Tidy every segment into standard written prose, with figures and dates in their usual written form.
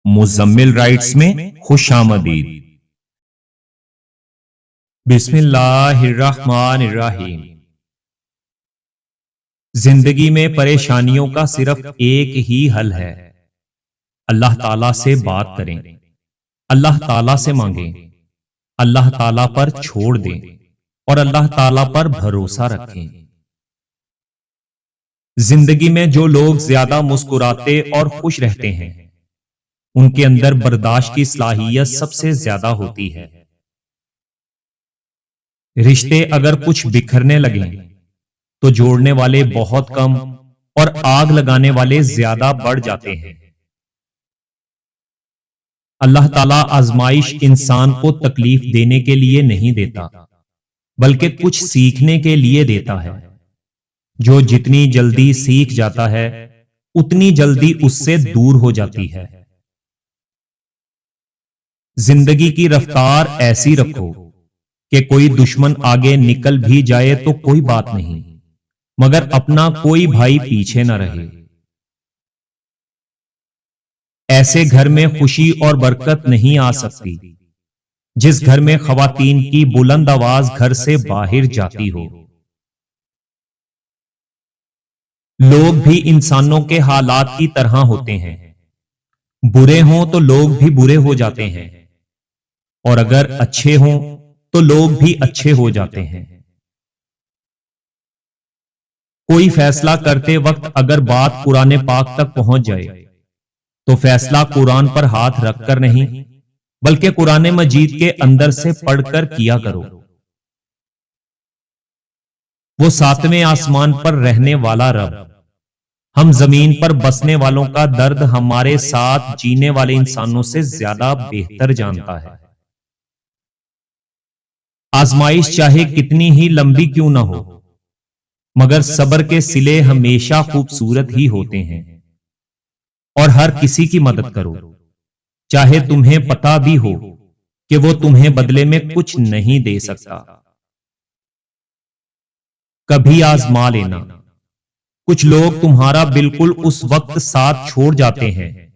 Muzammil rights में खुश आमदीद। बिस्मिल्लाहिर्रहमानिर्रहीम। जिंदगी में परेशानियों का सिर्फ एक ही हल है, अल्लाह ताला से बात करें, अल्लाह ताला से मांगें, अल्लाह ताला पर छोड़ दें और अल्लाह ताला पर भरोसा रखें। जिंदगी में जो लोग ज्यादा मुस्कुराते और खुश रहते हैं, उनके अंदर बर्दाश्त की सलाहियत सबसे ज्यादा होती है। रिश्ते अगर कुछ बिखरने लगें तो जोड़ने वाले बहुत कम और आग लगाने वाले ज्यादा बढ़ जाते हैं। अल्लाह ताला आजमाइश इंसान को तकलीफ देने के लिए नहीं देता, बल्कि कुछ सीखने के लिए देता है। जो जितनी जल्दी सीख जाता है, उतनी जल्दी उससे दूर हो जाती है। जिंदगी की रफ्तार ऐसी रखो कि कोई दुश्मन आगे निकल भी जाए तो कोई बात नहीं, मगर अपना कोई भाई पीछे न रहे। ऐसे घर में खुशी और बरकत नहीं आ सकती जिस घर में खवातीन की बुलंद आवाज घर से बाहर जाती हो। लोग भी इंसानों के हालात की तरह होते हैं, बुरे हों तो लोग भी बुरे हो जाते हैं, और अगर अच्छे हों तो लोग भी अच्छे हो जाते हैं। कोई फैसला करते वक्त अगर बात कुरान पाक तक पहुंच जाए तो फैसला कुरान पर हाथ रखकर नहीं, बल्कि कुरान मजीद के अंदर से पढ़कर किया करो। वो सातवें आसमान पर रहने वाला रब हम जमीन पर बसने वालों का दर्द हमारे साथ जीने वाले इंसानों से ज्यादा बेहतर जानता है। आजमाइश चाहे कितनी ही लंबी क्यों ना हो, मगर सब्र के सिले हमेशा खूबसूरत ही होते हैं। और हर किसी की मदद करो, चाहे तुम्हें पता भी हो कि वो तुम्हें बदले में कुछ नहीं दे सकता। कभी आजमा लेना, कुछ लोग तुम्हारा बिल्कुल उस वक्त साथ छोड़ जाते हैं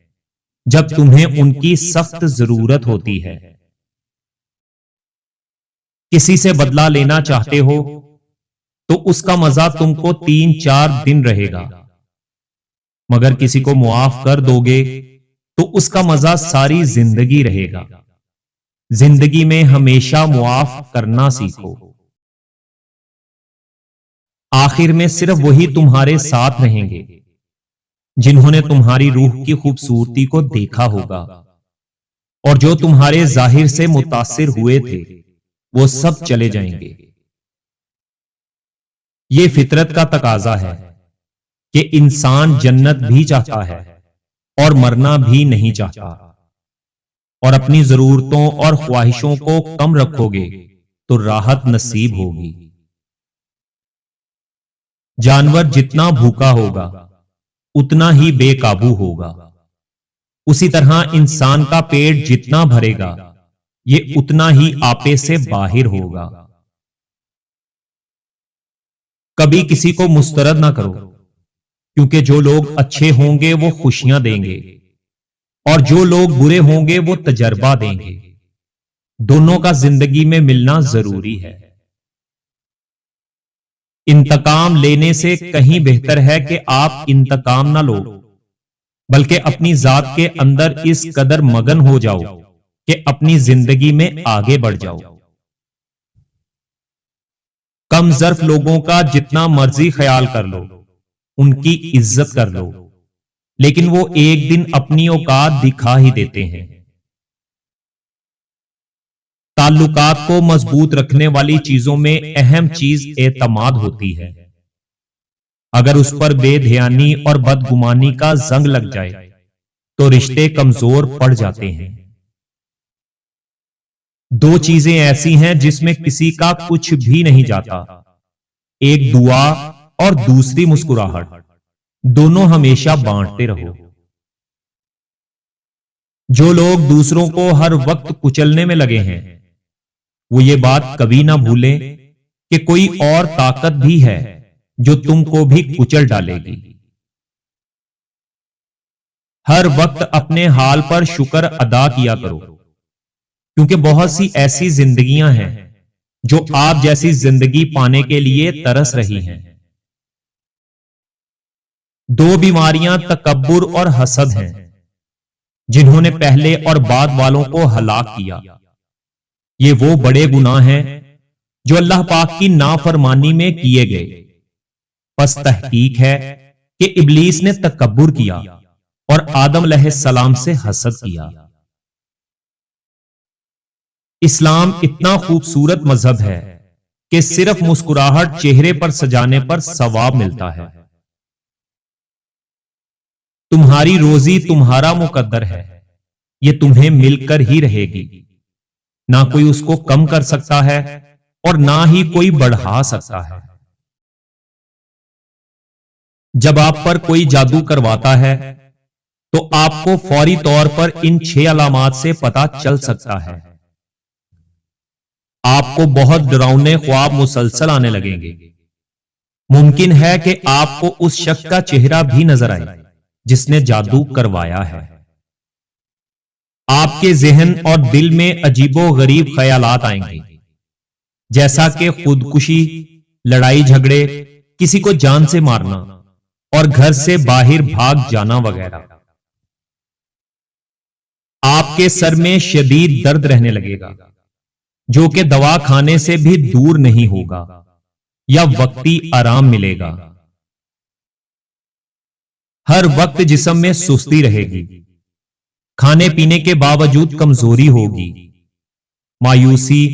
जब तुम्हें उनकी सख्त जरूरत होती है। किसी से बदला लेना चाहते हो तो उसका मजा तुमको 3-4 दिन रहेगा, मगर किसी को मुआफ कर दोगे तो उसका मजा सारी जिंदगी रहेगा। जिंदगी में हमेशा मुआफ करना सीखो। आखिर में सिर्फ वही तुम्हारे साथ रहेंगे जिन्होंने तुम्हारी रूह की खूबसूरती को देखा होगा, और जो तुम्हारे जाहिर से मुतासिर हुए थे वो सब चले जाएंगे। ये फितरत का तकाजा है कि इंसान जन्नत भी चाहता है और मरना भी नहीं चाहता, और अपनी जरूरतों और ख्वाहिशों को कम रखोगे तो राहत नसीब होगी। जानवर जितना भूखा होगा उतना ही बेकाबू होगा, उसी तरह इंसान का पेट जितना भरेगा ये उतना ही आपे से बाहर होगा। कभी किसी को मुस्तरद ना करो, क्योंकि जो लोग अच्छे होंगे वो खुशियां देंगे और जो लोग बुरे होंगे वो तजर्बा देंगे। दोनों का जिंदगी में मिलना जरूरी है। इंतकाम लेने से कहीं बेहतर है कि आप इंतकाम ना लो, बल्कि अपनी जात के अंदर इस कदर मगन हो जाओ कि अपनी जिंदगी में आगे बढ़ जाओ। कम ज़र्फ लोगों का जितना मर्जी ख्याल कर लो, उनकी इज्जत कर लो, लेकिन वो एक दिन अपनी औकात दिखा ही देते हैं। ताल्लुकात को मजबूत रखने वाली चीजों में अहम चीज एतमाद होती है। अगर उस पर बेध्यानी और बदगुमानी का जंग लग जाए तो रिश्ते कमजोर पड़ जाते हैं। दो चीजें ऐसी हैं जिसमें किसी का कुछ भी नहीं जाता, एक दुआ और दूसरी मुस्कुराहट। दोनों हमेशा बांटते रहो। जो लोग दूसरों को हर वक्त कुचलने में लगे हैं, वो ये बात कभी ना भूलें कि कोई और ताकत भी है जो तुमको भी कुचल डालेगी। ہر وقت اپنے حال پر شکر ادا کیا کرو، کیونکہ بہت سی ایسی زندگیاں ہیں جو آپ جیسی زندگی پانے کے لیے ترس رہی ہیں۔ دو بیماریاں تکبر اور حسد ہیں، جنہوں نے پہلے اور بعد والوں کو ہلاک کیا۔ یہ وہ بڑے گناہ ہیں جو اللہ پاک کی نافرمانی میں کیے گئے۔ پس تحقیق ہے کہ ابلیس نے تکبر کیا اور آدم علیہ السلام سے حسد کیا۔ اسلام اتنا خوبصورت مذہب ہے کہ صرف مسکراہٹ چہرے پر سجانے پر ثواب ملتا ہے۔ تمہاری روزی تمہارا مقدر ہے، یہ تمہیں مل کر ہی رہے گی، نہ کوئی اس کو کم کر سکتا ہے اور نہ ہی کوئی بڑھا سکتا ہے۔ جب آپ پر کوئی جادو کرواتا ہے تو آپ کو فوری طور پر ان 6 علامات سے پتا چل سکتا ہے۔ آپ کو بہت ڈراؤنے خواب مسلسل آنے لگیں گے۔ ممکن ہے کہ آپ کو اس شخص کا چہرہ بھی نظر آئے جس نے جادو کروایا ہے۔ آپ کے ذہن اور دل میں عجیب و غریب خیالات آئیں گے، جیسا کہ خودکشی، لڑائی جھگڑے، کسی کو جان سے مارنا اور گھر سے باہر بھاگ جانا وغیرہ۔ آپ کے سر میں شدید درد رہنے لگے گا، جو کہ دوا کھانے سے بھی دور نہیں ہوگا یا وقتی آرام ملے گا۔ ہر وقت جسم میں سستی رہے گی، کھانے پینے کے باوجود کمزوری ہوگی، مایوسی،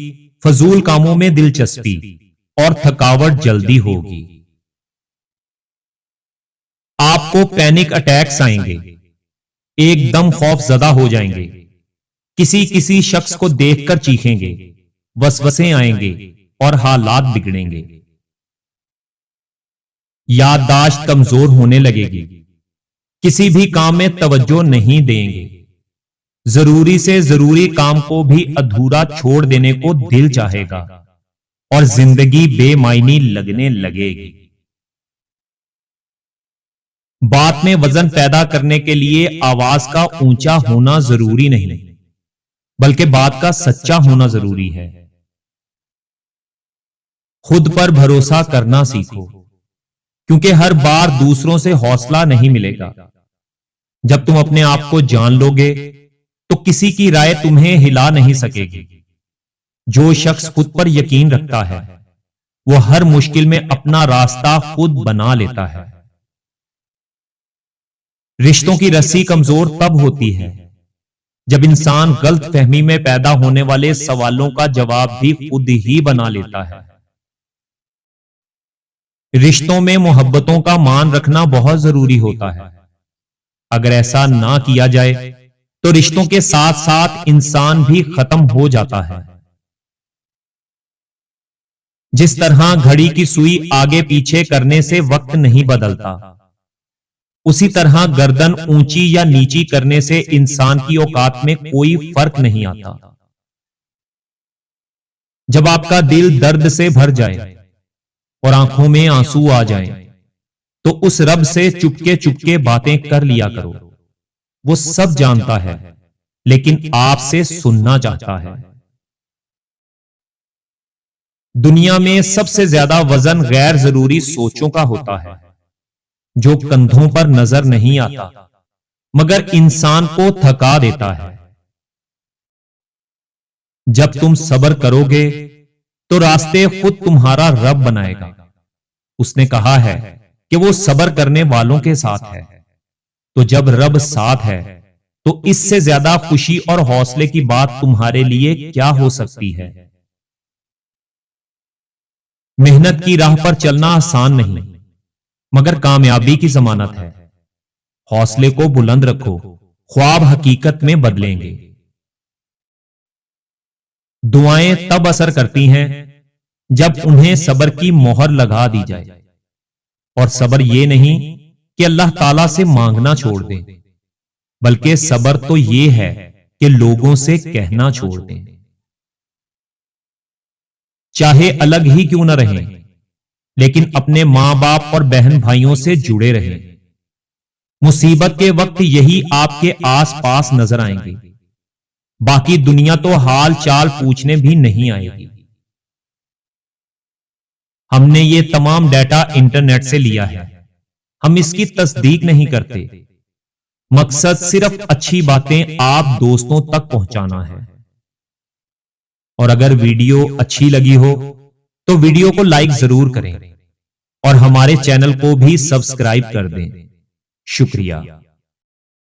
فضول کاموں میں دلچسپی اور تھکاوٹ جلدی ہوگی۔ آپ کو پینک اٹیکس آئیں گے، ایک دم خوف زدہ ہو جائیں گے، کسی شخص کو دیکھ کر چیخیں گے، وسوسے آئیں گے اور حالات بگڑیں گے۔ یادداشت کمزور ہونے لگے گی، کسی بھی کام میں توجہ نہیں دیں گے، ضروری سے ضروری کام کو بھی ادھورا چھوڑ دینے کو دل چاہے گا اور زندگی بے معنی لگنے لگے گی۔ بات میں وزن پیدا کرنے کے لیے آواز کا اونچا ہونا ضروری نہیں، بلکہ بات کا سچا ہونا ضروری ہے۔ خود پر بھروسہ کرنا سیکھو، کیونکہ ہر بار دوسروں سے حوصلہ نہیں ملے گا۔ جب تم اپنے آپ کو جان لو گے تو کسی کی رائے تمہیں ہلا نہیں سکے گی۔ جو شخص خود پر یقین رکھتا ہے وہ ہر مشکل میں اپنا راستہ خود بنا لیتا ہے۔ رشتوں کی رسی کمزور تب ہوتی ہے جب انسان غلط فہمی میں پیدا ہونے والے سوالوں کا جواب بھی خود ہی بنا لیتا ہے۔ رشتوں میں محبتوں کا مان رکھنا بہت ضروری ہوتا ہے۔ اگر ایسا نہ کیا جائے تو رشتوں کے ساتھ ساتھ انسان بھی ختم ہو جاتا ہے۔ جس طرح گھڑی کی سوئی آگے پیچھے کرنے سے وقت نہیں بدلتا، اسی طرح گردن اونچی یا نیچی کرنے سے انسان کی اوقات میں کوئی فرق نہیں آتا۔ جب آپ کا دل درد سے بھر جائے اور آنکھوں میں آنسو آ جائیں تو اس رب سے چپکے باتیں کر لیا کرو۔ وہ سب جانتا ہے لیکن آپ سے سننا چاہتا ہے۔ دنیا میں سب سے زیادہ وزن غیر ضروری سوچوں کا ہوتا ہے، جو کندھوں پر نظر نہیں آتا مگر انسان کو تھکا دیتا ہے۔ جب تم صبر کرو گے تو راستے خود تمہارا رب بنائے گا۔ اس نے کہا ہے کہ وہ صبر کرنے والوں کے ساتھ ہے۔ تو جب رب ساتھ ہے تو اس سے زیادہ خوشی اور حوصلے کی بات تمہارے لیے کیا ہو سکتی ہے؟ محنت کی راہ پر چلنا آسان نہیں، مگر کامیابی کی ضمانت ہے۔ حوصلے کو بلند رکھو، خواب حقیقت میں بدلیں گے۔ دعائیں تب اثر کرتی ہیں جب انہیں صبر کی مہر لگا دی جائے، اور صبر یہ نہیں کہ اللہ تعالیٰ سے مانگنا چھوڑ دیں، بلکہ صبر تو یہ ہے کہ لوگوں سے کہنا چھوڑ دیں۔ چاہے الگ ہی کیوں نہ رہیں، لیکن اپنے ماں باپ اور بہن بھائیوں سے جڑے رہیں۔ मुसीबत के वक्त यही आपके आस पास नजर आएंगे, बाकी दुनिया तो हाल चाल पूछने भी नहीं आएगी। हमने ये तमाम डाटा इंटरनेट से लिया है, हम इसकी तस्दीक नहीं करते। मकसद सिर्फ अच्छी बातें आप दोस्तों तक पहुंचाना है। और अगर वीडियो अच्छी लगी हो तो वीडियो को लाइक जरूर करें और हमारे चैनल को भी सब्सक्राइब कर दें। शुक्रिया।